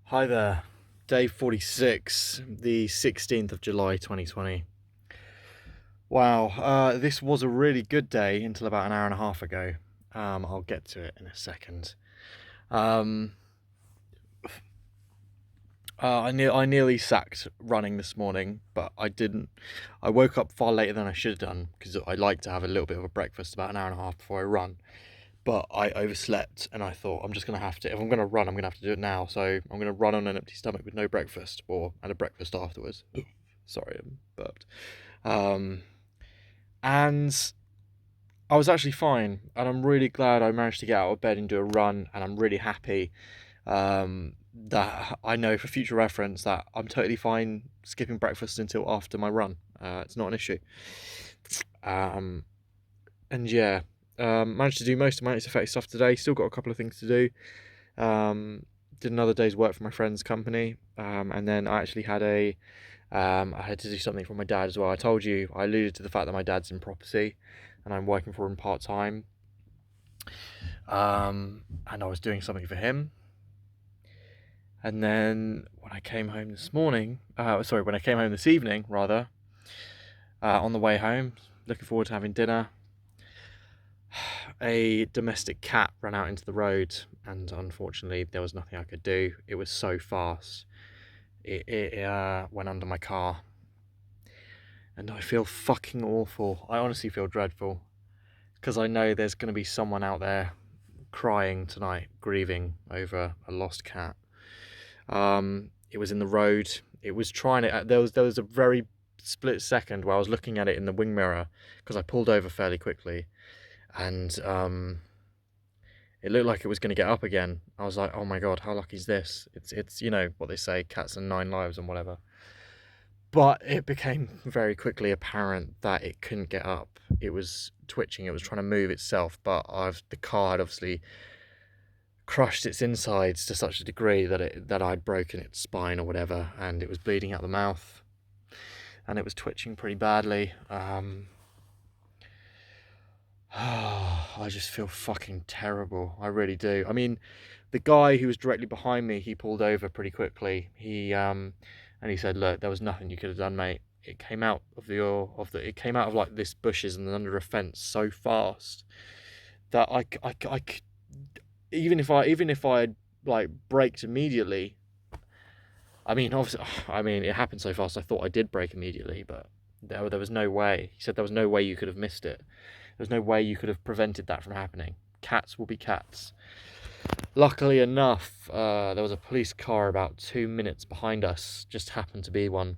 Hi there, day 46, the 16th of July 2020. Wow, this was a really good day until about an hour and a half ago. I'll get to it in a second. Um, I nearly sacked running this morning, but I didn't. I woke up far later than I should have done because I like to have a little bit of a breakfast about an hour and a half before I run. But I overslept and I thought I'm just going to have to, if I'm going to run, I'm going to have to do it now. So I'm going to run on an empty stomach with no breakfast and a breakfast afterwards. Sorry, I'm burped. Um, and I was actually fine. And I'm really glad I managed to get out of bed and do a run. And I'm really happy that I know for future reference that I'm totally fine skipping breakfast until after my run. It's not an issue. Um, and yeah, managed to do most of my effective stuff today. Still got a couple of things to do. Did another day's work for my friend's company, and then I actually had I had to do something for my dad as well. I alluded to the fact that my dad's in property, and I'm working for him part time. And I was doing something for him. And then when I came home when I came home this evening, rather, on the way home, looking forward to having dinner. A domestic cat ran out into the road, and unfortunately, there was nothing I could do. It was so fast. It went under my car, and I feel fucking awful. I honestly feel dreadful because I know there's going to be someone out there crying tonight, grieving over a lost cat. It was in the road. It was trying to. There was a very split second where I was looking at it in the wing mirror because I pulled over fairly quickly, and it looked like it was going to get up again. I was like, oh my god, how lucky is this? It's you know what they say, cats and nine lives and whatever. But it became very quickly apparent that it couldn't get up. It was twitching. It was trying to move itself, but the car had obviously crushed its insides to such a degree that I'd broken its spine or whatever, and it was bleeding out the mouth, and it was twitching pretty badly. I just feel fucking terrible. I really do. I mean, the guy who was directly behind me, he pulled over pretty quickly. And he said, "Look, there was nothing you could have done, mate. It came out it came out of like this bushes and under a fence so fast that even if I had like braked immediately. I mean, obviously, I mean, it happened so fast. I thought I did brake immediately, but there was no way. He said there was no way you could have missed it. There's no way you could have prevented that from happening. Cats will be cats. Luckily enough, there was a police car about 2 minutes behind us, just happened to be one.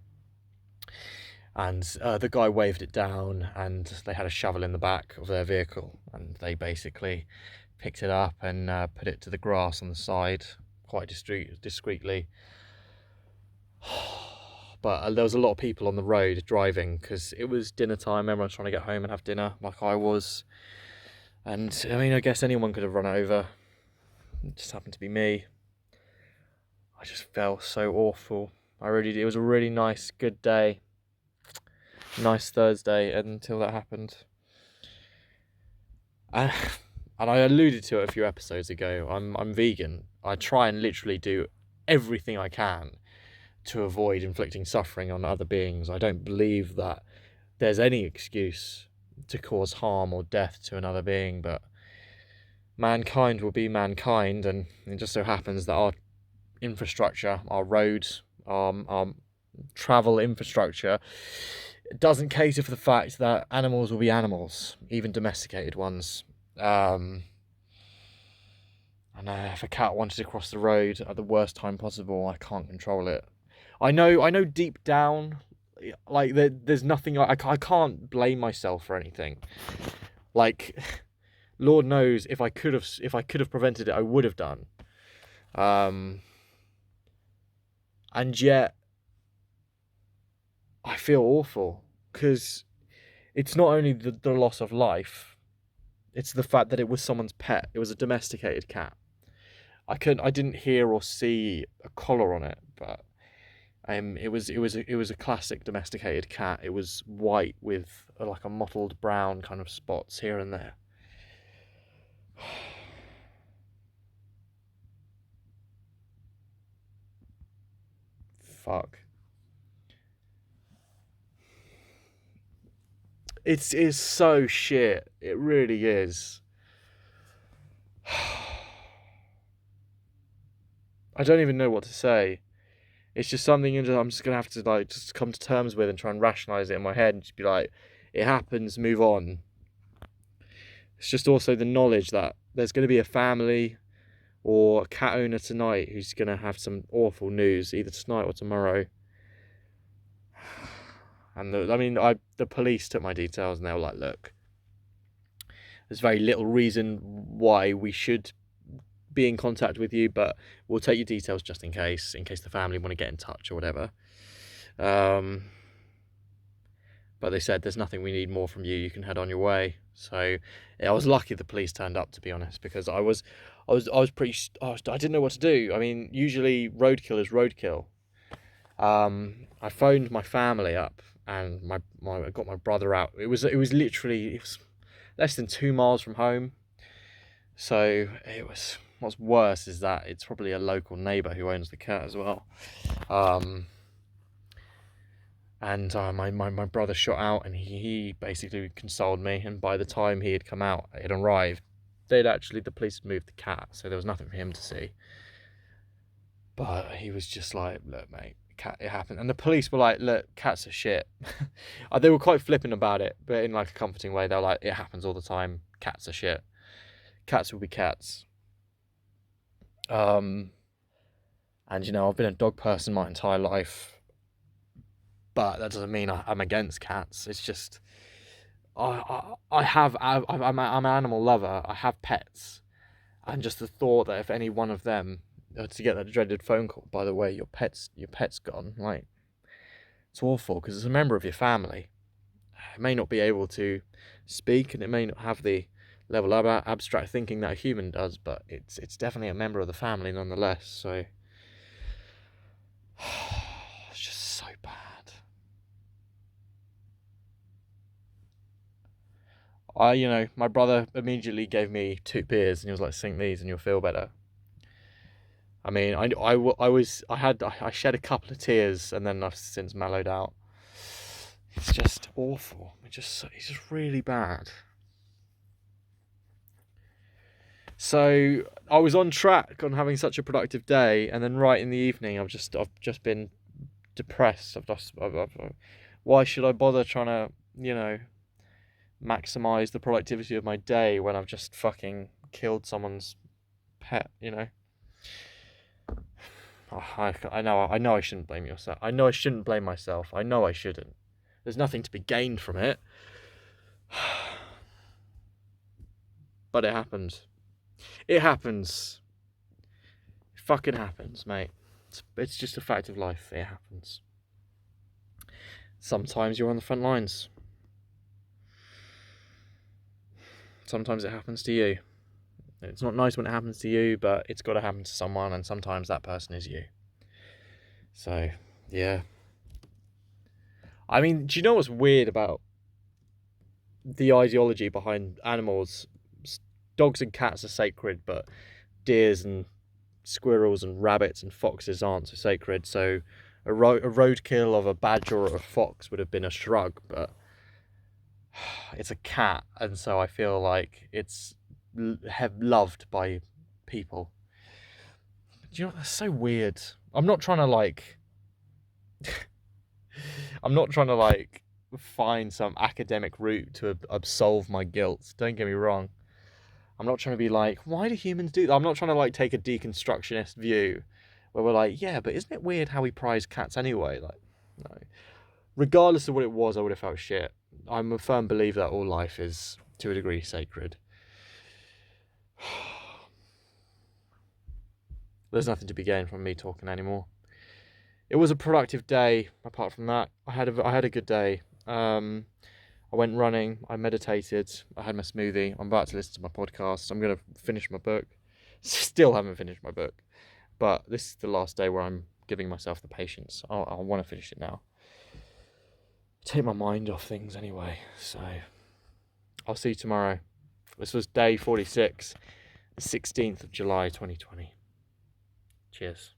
And the guy waved it down, and they had a shovel in the back of their vehicle, and they basically picked it up and put it to the grass on the side quite discreetly. But there was a lot of people on the road driving because it was dinner time. Everyone's trying to get home and have dinner, like I was. And I mean, I guess anyone could have run over. It just happened to be me. I just felt so awful. It was a really nice, good day. Nice Thursday until that happened. And, and I alluded to it a few episodes ago. I'm vegan. I try and literally do everything I can to avoid inflicting suffering on other beings. I don't believe that there's any excuse to cause harm or death to another being, but mankind will be mankind, and it just so happens that our infrastructure, our roads, our travel infrastructure doesn't cater for the fact that animals will be animals, even domesticated ones. And if a cat wanted to cross the road at the worst time possible, I can't control it. I know deep down, like there's nothing I can't blame myself for anything. Like, Lord knows if I could have prevented it, I would have done. And yet I feel awful because it's not only the loss of life, it's the fact that it was someone's pet. It was a domesticated cat. I didn't hear or see a collar on it, but it was a classic domesticated cat. It was white with like a mottled brown kind of spots here and there. fuck. It's so shit. It really is. I don't even know what to say. It's just something I'm just gonna have to like just come to terms with and try and rationalize it in my head and just be like, it happens, move on. It's just also the knowledge that there's going to be a family or a cat owner tonight who's going to have some awful news either tonight or tomorrow. And the police took my details and they were like, look, there's very little reason why we should be in contact with you, but we'll take your details just in case the family want to get in touch or whatever. But they said there's nothing we need more from you. You can head on your way. So I was lucky the police turned up, to be honest, because I didn't know what to do. I mean, usually roadkill is roadkill. I phoned my family up and I got my brother out. It was literally less than 2 miles from home. So what's worse is that it's probably a local neighbour who owns the cat as well. And my brother shot out and he basically consoled me, and by the time he had come out, it had arrived, the police had moved the cat, so there was nothing for him to see. But he was just like, look mate, cat, it happened. And the police were like, look, cats are shit. They were quite flippant about it, but in like a comforting way. They're like, it happens all the time, cats are shit. Cats will be cats. And you know, I've been a dog person my entire life, but that doesn't mean I'm against cats. It's just I'm an animal lover. I have pets, and just the thought that if any one of them to get that dreaded phone call, by the way, your pet's gone, like, it's awful because it's a member of your family. It may not be able to speak, and it may not have the level of abstract thinking that a human does, but it's definitely a member of the family nonetheless. So it's just so bad. My brother immediately gave me 2 beers and he was like, sink these and you'll feel better. I mean, I shed a couple of tears and then I've since mellowed out. It's just awful. It's just really bad. So I was on track on having such a productive day, and then right in the evening, I've just been depressed. Why should I bother trying to, maximize the productivity of my day when I've just fucking killed someone's pet? I know I shouldn't blame yourself. I know I shouldn't blame myself. I know I shouldn't. There's nothing to be gained from it. But it happens. It happens. It fucking happens, mate. It's just a fact of life. It happens. Sometimes you're on the front lines. Sometimes it happens to you. It's not nice when it happens to you, but it's got to happen to someone, and sometimes that person is you. So, yeah. I mean, do you know what's weird about the ideology behind animals? Dogs and cats are sacred, but deers and squirrels and rabbits and foxes aren't so sacred. So a roadkill of a badger or a fox would have been a shrug, but it's a cat, and so I feel like it's loved by people. Do you know, that's so weird. I'm not trying to find some academic route to absolve my guilt. Don't get me wrong. I'm not trying to be like, why do humans do that? I'm not trying to take a deconstructionist view where we're like, yeah, but isn't it weird how we prize cats anyway? Like, no. Regardless of what it was, I would have felt shit. I'm a firm believer that all life is, to a degree, sacred. There's nothing to be gained from me talking anymore. It was a productive day. Apart from that, I had a good day. I went running, I meditated, I had my smoothie, I'm about to listen to my podcast, I'm going to finish my book. Still haven't finished my book, but this is the last day where I'm giving myself the patience. I want to finish it now. Take my mind off things anyway, so I'll see you tomorrow. This was day 46, the 16th of July 2020. Cheers.